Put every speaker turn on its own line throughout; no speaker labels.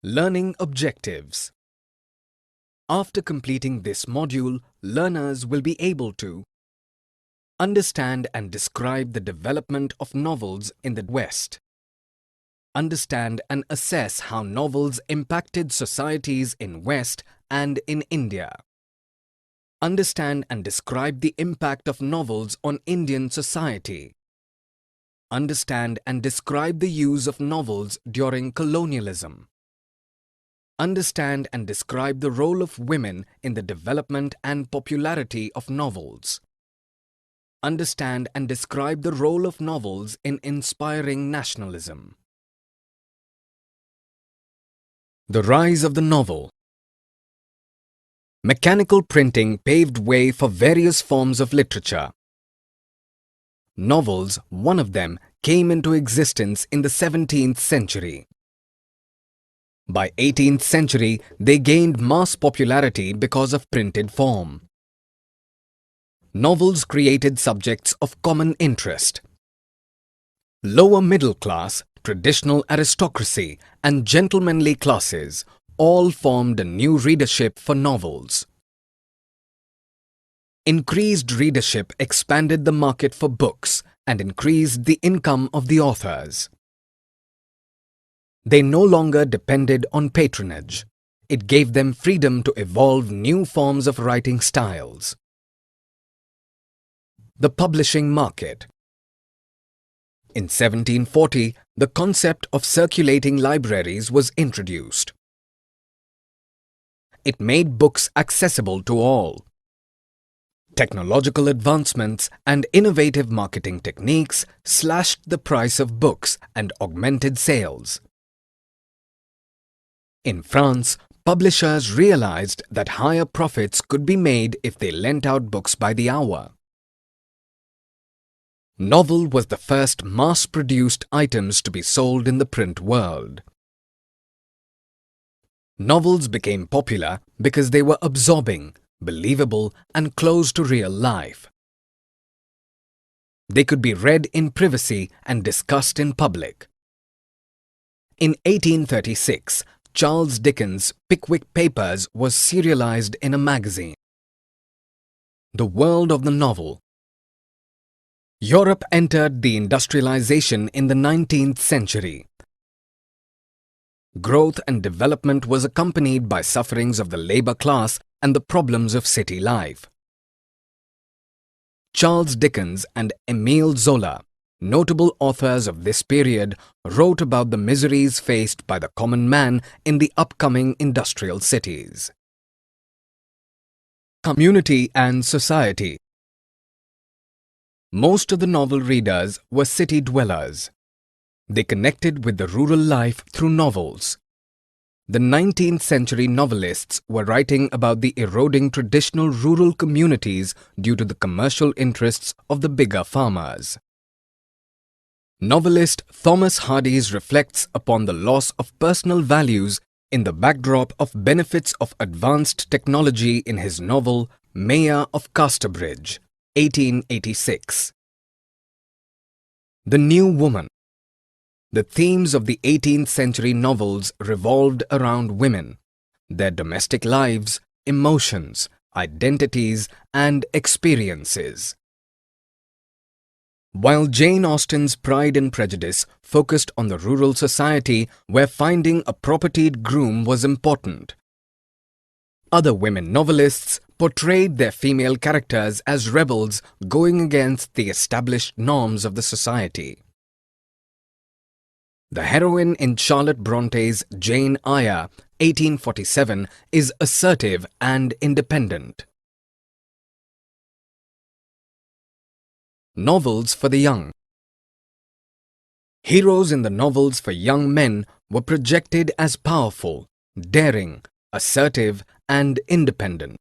Learning objectives. After completing this module, learners will be able to understand and describe the development of novels in the West. Understand and assess how novels impacted societies in West and in India. Understand and describe the impact of novels on Indian society. Understand and describe the use of novels during colonialism. Understand and describe the role of women in the development and popularity of novels. Understand and describe the role of novels in inspiring nationalism. The rise of the novel. Mechanical printing paved way for various forms of literature. Novels, one of them, came into existence in the 17th century. By 18th century, they gained mass popularity because of printed form. Novels created subjects of common interest. Lower middle class, traditional aristocracy, and gentlemanly classes all formed a new readership for novels. Increased readership expanded the market for books and increased the income of the authors. They no longer depended on patronage. It gave them freedom to evolve new forms of writing styles. The publishing market. In 1740, the concept of circulating libraries was introduced. It made books accessible to all. Technological advancements and innovative marketing techniques slashed the price of books and augmented sales. In France, publishers realized that higher profits could be made if they lent out books by the hour. Novel was the first mass-produced items to be sold in the print world. Novels became popular because they were absorbing, believable, and close to real life. They could be read in privacy and discussed in public. In 1836, Charles Dickens' Pickwick Papers was serialized in a magazine. The world of the novel. Europe entered the industrialization in the 19th century. Growth and development was accompanied by sufferings of the labor class and the problems of city life. Charles Dickens and Émile Zola, notable authors of this period, wrote about the miseries faced by the common man in the upcoming industrial cities. Community and society. Most of the novel readers were city dwellers. They connected with the rural life through novels. The 19th century novelists were writing about the eroding traditional rural communities due to the commercial interests of the bigger farmers. Novelist Thomas Hardy's reflects upon the loss of personal values in the backdrop of benefits of advanced technology in his novel Mayor of Casterbridge, 1886. The New Woman. The themes of the 18th century novels revolved around women, their domestic lives, emotions, identities, and experiences. While Jane Austen's Pride and Prejudice focused on the rural society where finding a propertied groom was important, other women novelists portrayed their female characters as rebels going against the established norms of the society. The heroine in Charlotte Bronte's Jane Eyre, 1847, is assertive and independent. Novels for the young. Heroes in the novels for young men were projected as powerful, daring, assertive, and independent.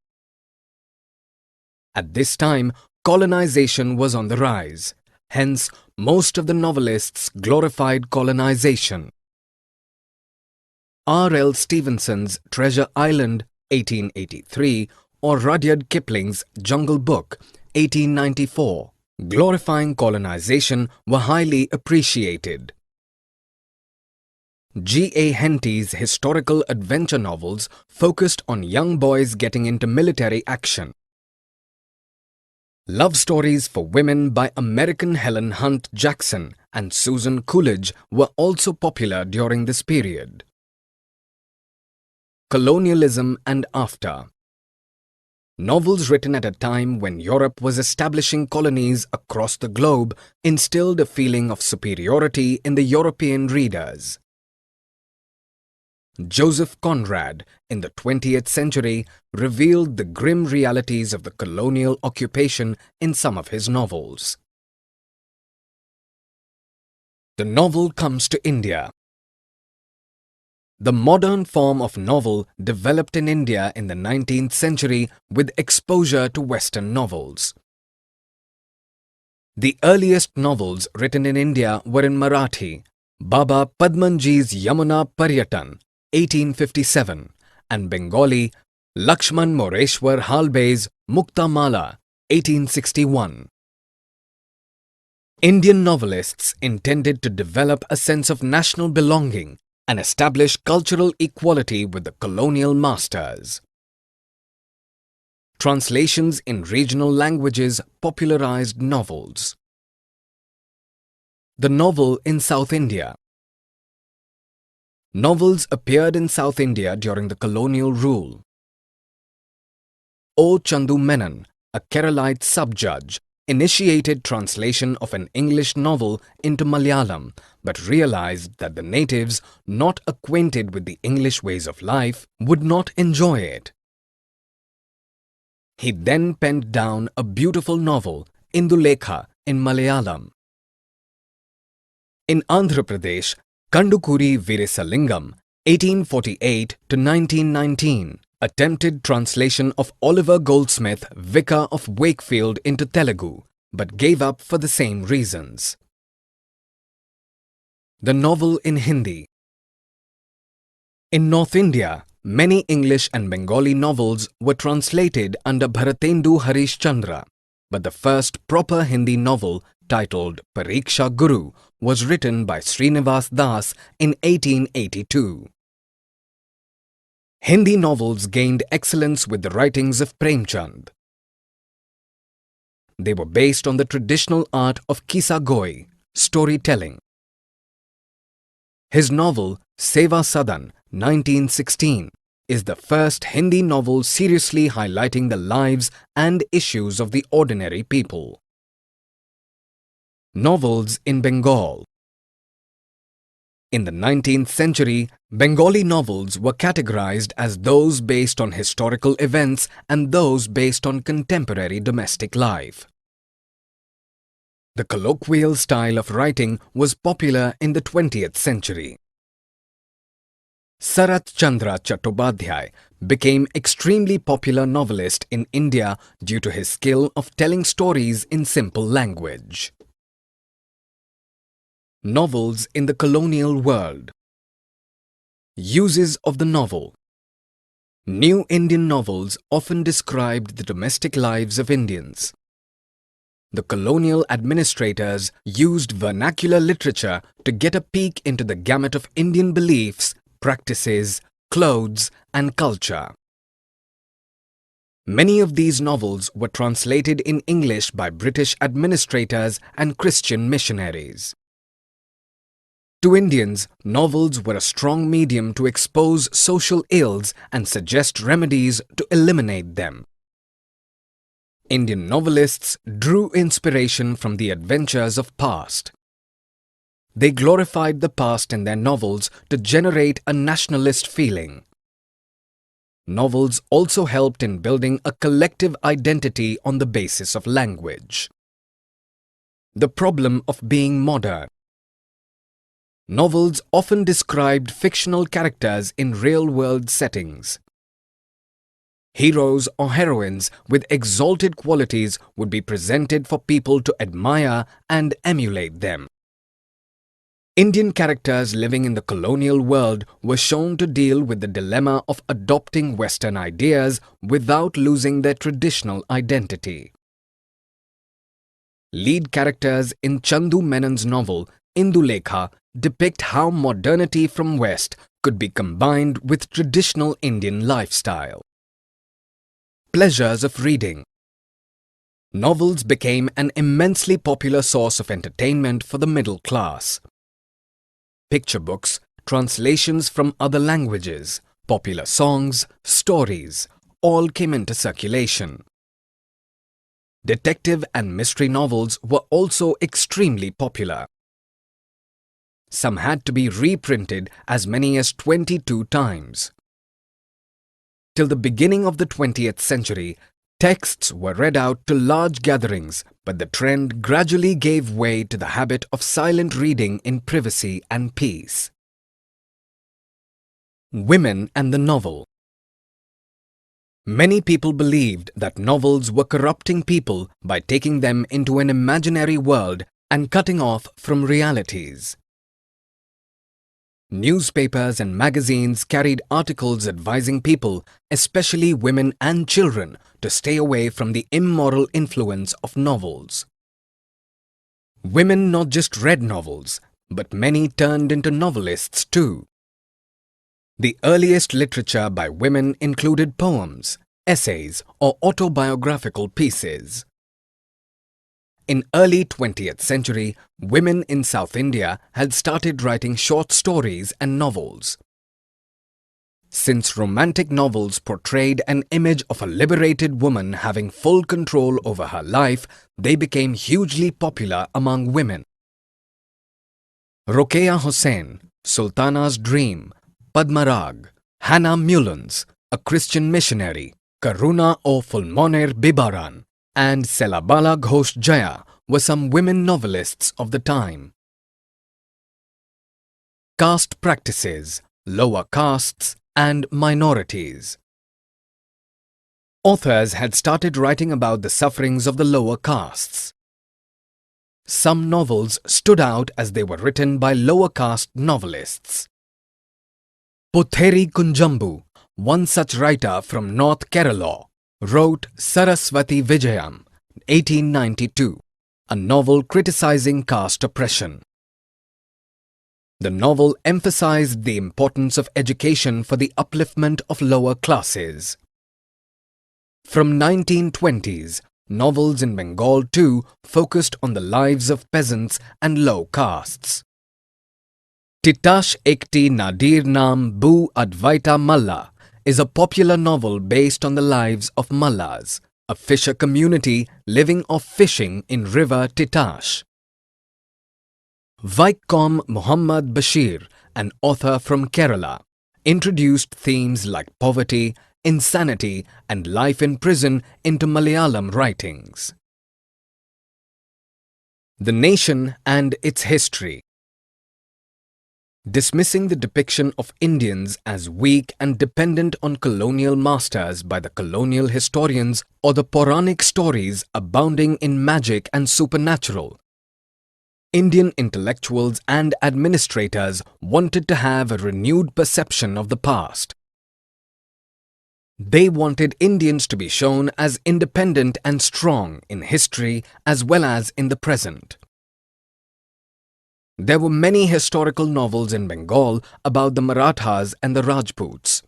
At this time, colonization was on the rise. Hence, most of the novelists glorified colonization. R.L. Stevenson's Treasure Island, 1883, or Rudyard Kipling's Jungle Book, 1894, glorifying colonization, were highly appreciated. G. A. Henty's historical adventure novels focused on young boys getting into military action. Love stories for women by American Helen Hunt Jackson and Susan Coolidge were also popular during this period. Colonialism and after. Novels written at a time when Europe was establishing colonies across the globe instilled a feeling of superiority in the European readers. Joseph Conrad, in the 20th century, revealed the grim realities of the colonial occupation in some of his novels. The novel comes to India. The modern form of novel developed in India in the 19th century with exposure to Western novels. The earliest novels written in India were in Marathi, Baba Padmanji's Yamuna Paryatan, 1857, and Bengali, Lakshman Moreshwar Halbe's Mukta Mala, 1861. Indian novelists intended to develop a sense of national belonging and establish cultural equality with the colonial masters. Translations in regional languages popularized novels. The novel in South India. Novels appeared in South India during the colonial rule. O. Chandu Menon, a Keralite sub-judge, initiated translation of an English novel into Malayalam, but realized that the natives, not acquainted with the English ways of life, would not enjoy it. He then penned down a beautiful novel, Indulekha, in Malayalam. In Andhra Pradesh, Kandukuri Veerasalingam, 1848 to 1919, attempted translation of Oliver Goldsmith, Vicar of Wakefield into Telugu, but gave up for the same reasons. The novel in Hindi. In North India, many English and Bengali novels were translated under Bharatendu Harishchandra, but the first proper Hindi novel, titled Pariksha Guru, was written by Srinivas Das in 1882. Hindi novels gained excellence with the writings of Premchand. They were based on the traditional art of Kissa-goi, storytelling. His novel Seva Sadan, 1916, is the first Hindi novel seriously highlighting the lives and issues of the ordinary people. Novels in Bengal. In the 19th century, Bengali novels were categorized as those based on historical events and those based on contemporary domestic life. The colloquial style of writing was popular in the 20th century. Sarat Chandra Chattopadhyay became extremely popular novelist in India due to his skill of telling stories in simple language. Novels in the colonial world. Uses of the novel. New Indian novels often described the domestic lives of Indians. The colonial administrators used vernacular literature to get a peek into the gamut of Indian beliefs, practices, clothes, and culture. Many of these novels were translated in English by British administrators and Christian missionaries. To Indians, novels were a strong medium to expose social ills and suggest remedies to eliminate them. Indian novelists drew inspiration from the adventures of past. They glorified the past in their novels to generate a nationalist feeling. Novels also helped in building a collective identity on the basis of language. The problem of being modern. Novels often described fictional characters in real-world settings. Heroes or heroines with exalted qualities would be presented for people to admire and emulate them. Indian characters living in the colonial world were shown to deal with the dilemma of adopting Western ideas without losing their traditional identity. Lead characters in Chandu Menon's novel Indulekha depict how modernity from West could be combined with traditional Indian lifestyle. Pleasures of reading. Novels became an immensely popular source of entertainment for the middle class. Picture books, translations from other languages, popular songs, stories, all came into circulation. Detective and mystery novels were also extremely popular. Some had to be reprinted as many as 22 times. Till the beginning of the 20th century, texts were read out to large gatherings, but the trend gradually gave way to the habit of silent reading in privacy and peace. Women and the novel. Many people believed that novels were corrupting people by taking them into an imaginary world and cutting off from realities. Newspapers and magazines carried articles advising people, especially women and children, to stay away from the immoral influence of novels. Women not just read novels, but many turned into novelists too. The earliest literature by women included poems, essays, or autobiographical pieces. In early 20th century, women in South India had started writing short stories and novels. Since romantic novels portrayed an image of a liberated woman having full control over her life, they became hugely popular among women. Rokeya Hossain, Sultana's Dream, Padmarag, Hannah Mullins, a Christian missionary, Karuna o Fulmoner Bibaran, and Selabala Ghosh Jaya were some women novelists of the time. Caste practices, lower castes, and minorities. Authors had started writing about the sufferings of the lower castes. Some novels stood out as they were written by lower caste novelists. Potheri Kunjambu, one such writer from North Kerala, wrote Saraswati Vijayam, 1892, a novel criticizing caste oppression. The novel emphasized the importance of education for the upliftment of lower classes. From 1920s, novels in Bengal too focused on the lives of peasants and low castes. Titash Ekti Nadir Naam Bu Advaita Malla is a popular novel based on the lives of Mallas, a fisher community living off fishing in river Titash. Vaikom Muhammad Bashir, an author from Kerala, introduced themes like poverty, insanity, and life in prison into Malayalam writings. The Nation and its History. Dismissing the depiction of Indians as weak and dependent on colonial masters by the colonial historians or the Puranic stories abounding in magic and supernatural, Indian intellectuals and administrators wanted to have a renewed perception of the past. They wanted Indians to be shown as independent and strong in history as well as in the present. There were many historical novels in Bengal about the Marathas and the Rajputs.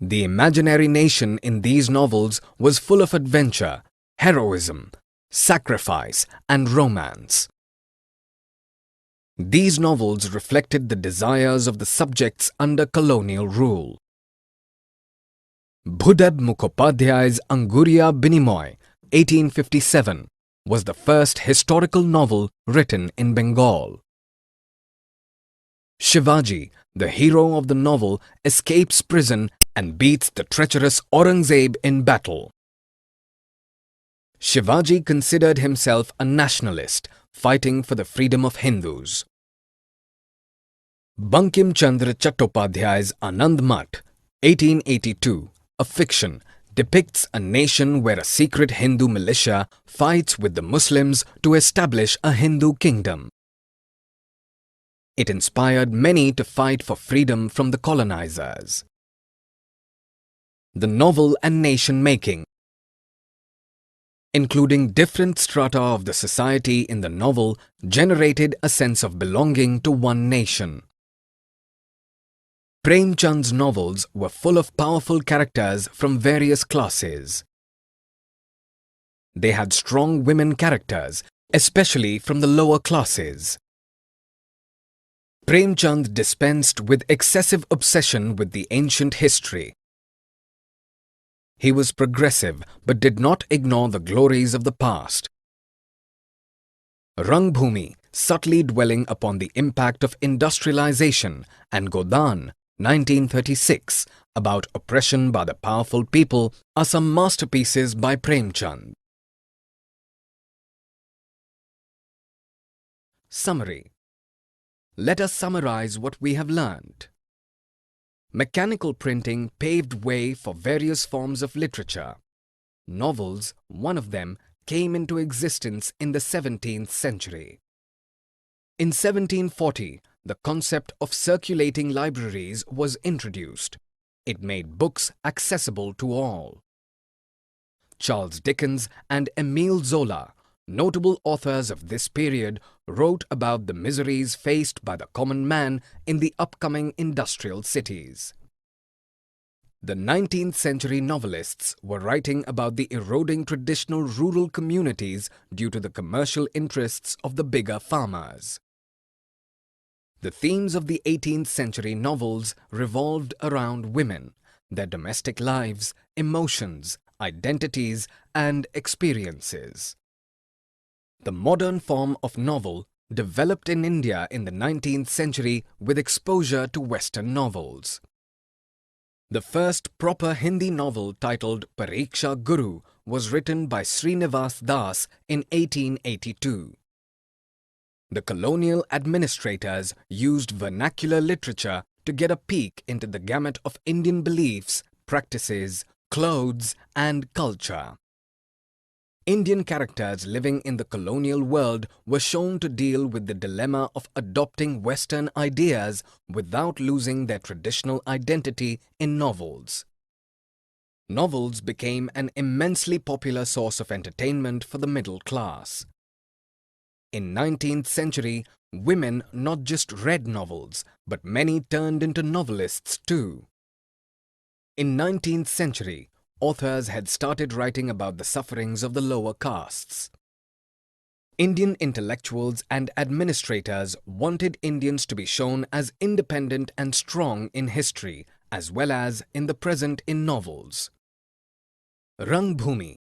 The imaginary nation in these novels was full of adventure, heroism, sacrifice, and romance. These novels reflected the desires of the subjects under colonial rule. Budeb Mukhopadhyay's Anguriya Binimoy, 1857, was the first historical novel written in Bengal. Shivaji, the hero of the novel, escapes prison and beats the treacherous Aurangzeb in battle. Shivaji considered himself a nationalist, fighting for the freedom of Hindus. Bankim Chandra Chattopadhyay's Anand Math, 1882, a fiction, depicts a nation where a secret Hindu militia fights with the Muslims to establish a Hindu kingdom. It inspired many to fight for freedom from the colonizers. The novel and nation making. including different strata of the society in the novel, generated a sense of belonging to one nation. Premchand's novels were full of powerful characters from various classes. They had strong women characters, especially from the lower classes. Premchand dispensed with excessive obsession with the ancient history. He was progressive but did not ignore the glories of the past. Rangbhumi, subtly dwelling upon the impact of industrialization, and Godan, 1936, about oppression by the powerful people, are some masterpieces by Premchand. Summary. Let us summarize what we have learned. Mechanical printing paved way for various forms of literature. Novels, one of them, came into existence in the 17th century. In 1740, the concept of circulating libraries was introduced. It made books accessible to all. Charles Dickens and Émile Zola, notable authors of this period, wrote about the miseries faced by the common man in the upcoming industrial cities. The 19th century novelists were writing about the eroding traditional rural communities due to the commercial interests of the bigger farmers. The themes of the 18th century novels revolved around women, their domestic lives, emotions, identities, and experiences. The modern form of novel developed in India in the 19th century with exposure to Western novels. The first proper Hindi novel titled Pariksha Guru was written by Srinivas Das in 1882. The colonial administrators used vernacular literature to get a peek into the gamut of Indian beliefs, practices, clothes, and culture. Indian characters living in the colonial world were shown to deal with the dilemma of adopting Western ideas without losing their traditional identity in novels. Novels became an immensely popular source of entertainment for the middle class. In 19th century, women not just read novels, but many turned into novelists too. In 19th century, authors had started writing about the sufferings of the lower castes. Indian intellectuals and administrators wanted Indians to be shown as independent and strong in history, as well as in the present in novels. Rangbhumi,